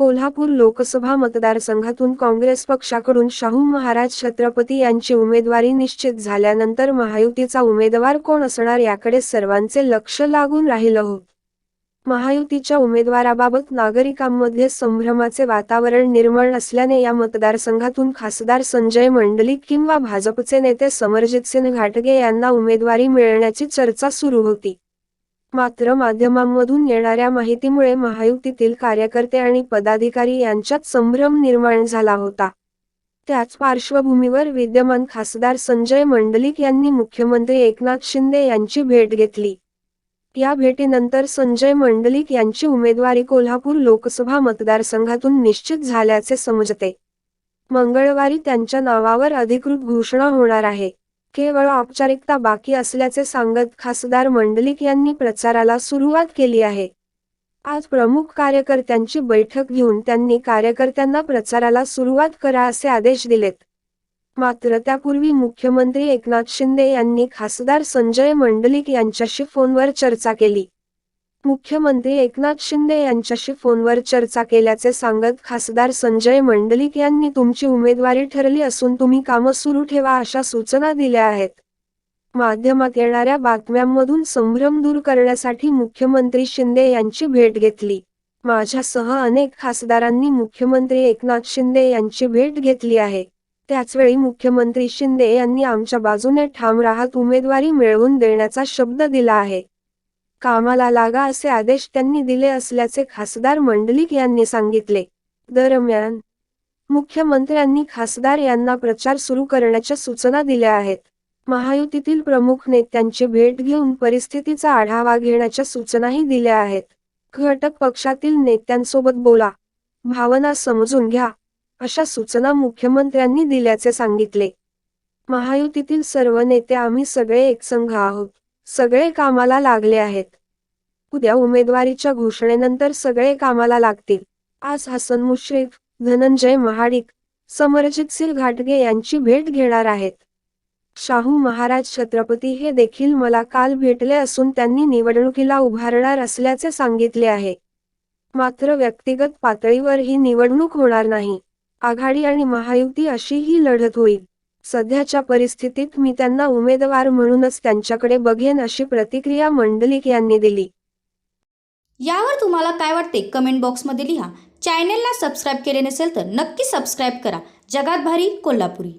कोल्हापूर लोकसभा मतदारसंघातून काँग्रेस पक्षाकडून शाहू महाराज छत्रपती यांची उमेदवारी निश्चित झाल्यानंतर महायुतीचा उमेदवार कोण असणार याकडे सर्वांचे लक्ष लागून राहिलं होतं. महायुतीच्या उमेदवाराबाबत नागरिकांमध्ये संभ्रमाचे वातावरण निर्माण असल्याने या मतदारसंघातून खासदार संजय मंडलिक किंवा भाजपचे नेते समरजितसिंह घाटगे यांना उमेदवारी मिळण्याची चर्चा सुरू होती. मात्र माध्यमांमधून येणाऱ्या माहितीमुळे महायुतीतील कार्यकर्ते आणि पदाधिकारी यांच्यात संभ्रम निर्माण झाला होता. त्याच पार्श्वभूमीवर विद्यमान खासदार संजय मंडलिक यांनी मुख्यमंत्री एकनाथ शिंदे यांची भेट घेतली. या भेटीनंतर संजय मंडलिक यांची उमेदवारी कोल्हापूर लोकसभा मतदारसंघातून निश्चित झाल्याचे समजते. मंगळवारी त्यांच्या नावावर अधिकृत घोषणा होणार आहे. केवळ औपचारिकता बाकी असल्याचे सांगत खासदार मंडलिक यांनी प्रचाराला सुरुवात केली आहे. आज प्रमुख कार्यकर्त्यांची बैठक घेऊन त्यांनी कार्यकर्त्यांना प्रचाराला सुरुवात करा असे आदेश दिलेत. मात्र त्यापूर्वी मुख्यमंत्री एकनाथ शिंदे यांनी खासदार संजय मंडलिक यांच्याशी फोनवर चर्चा केली. मुख्यमंत्री एकनाथ शिंदे यांच्याशी फोनवर चर्चा केल्याचे सांगत खासदार संजय मंडलिक यांनी तुमची उमेदवारी ठरली असून तुम्ही कामं सुरू ठेवा अशा सूचना दिल्या आहेत. माध्यमात येणाऱ्या बातम्यांमधून संभ्रम दूर करण्यासाठी मुख्यमंत्री शिंदे यांची भेट घेतली. माझ्यासह अनेक खासदारांनी मुख्यमंत्री एकनाथ शिंदे यांची भेट घेतली आहे. त्याचवेळी मुख्यमंत्री शिंदे यांनी आमच्या बाजूने ठाम राहत उमेदवारी मिळवून देण्याचा शब्द दिला आहे. कामाला लागा असे आदेश त्यांनी दिले असल्याचे खासदार मंडलिक यांनी सांगितले. दरम्यान मुख्यमंत्र्यांनी खासदार यांना प्रचार सुरू करण्याच्या सूचना दिल्या आहेत. महायुतीतील प्रमुख नेत्यांची भेट घेऊन परिस्थितीचा आढावा घेण्याच्या सूचनाही दिल्या आहेत. घटक पक्षातील नेत्यांसोबत बोला, भावना समजून घ्या अशा सूचना मुख्यमंत्र्यांनी दिल्याचे सांगितले. महायुतीतील सर्व नेते आम्ही सगळे एकसंघ आहोत. सगळे कामाला लागले आहेत. उद्या उमेदवारीच्या घोषणेनंतर सगळे कामाला लागतील. आज हसन मुश्रीफ, धनंजय महाडिक, समरजितसिंह घाटगे यांची भेट घेणार आहेत. शाहू महाराज छत्रपती हे देखील मला काल भेटले असून त्यांनी निवडणुकीला उभारणार असल्याचे सांगितले आहे. मात्र व्यक्तिगत पातळीवर ही निवडणूक होणार नाही. आघाडी आणि महायुती अशी ही लढत होईल. सध्याच्या परिस्थितीत मी त्यांना उमेदवार म्हणूनच त्यांच्याकडे बघेन अशी प्रतिक्रिया मंडलिक यांनी दिली. यावर तुम्हाला काय वाटते कमेंट बॉक्समध्ये लिहा. चॅनेलला सबस्क्राईब केले नसेल तर नक्की सबस्क्राईब करा. जगात भारी कोल्हापुरी.